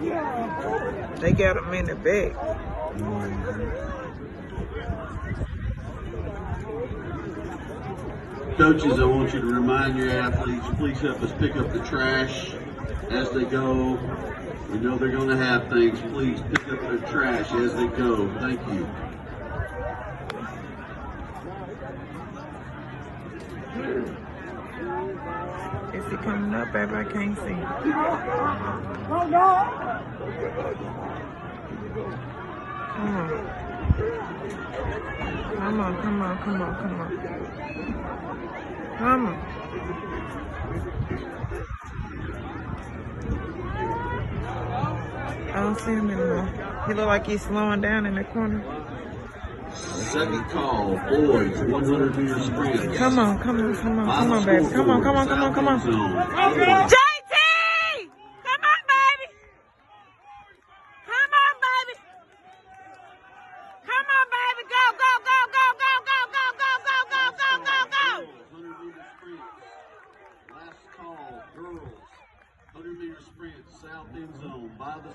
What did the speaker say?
They got them in the back. Coaches, I want you to remind your athletes, please help us pick up the trash as they go. We know they're going to have things. Please pick up their trash as they go. Thank you. Is he coming up, baby? I can't see. Come on. Come on, come on, come on, come on. Come on. I don't see him anymore. He look like he's slowing down in the corner. Second call, boys, 100 meter sprint. Come on, come on, come on, come on, baby. Come on, come on, come on, come on. JT! Come on, baby. Come on, baby. Come on, baby. Go, go, go, go, go, go, go, go, go, go, go, go, go. 100 meter sprint. Last call, girls. 100 meter sprint, south end zone by the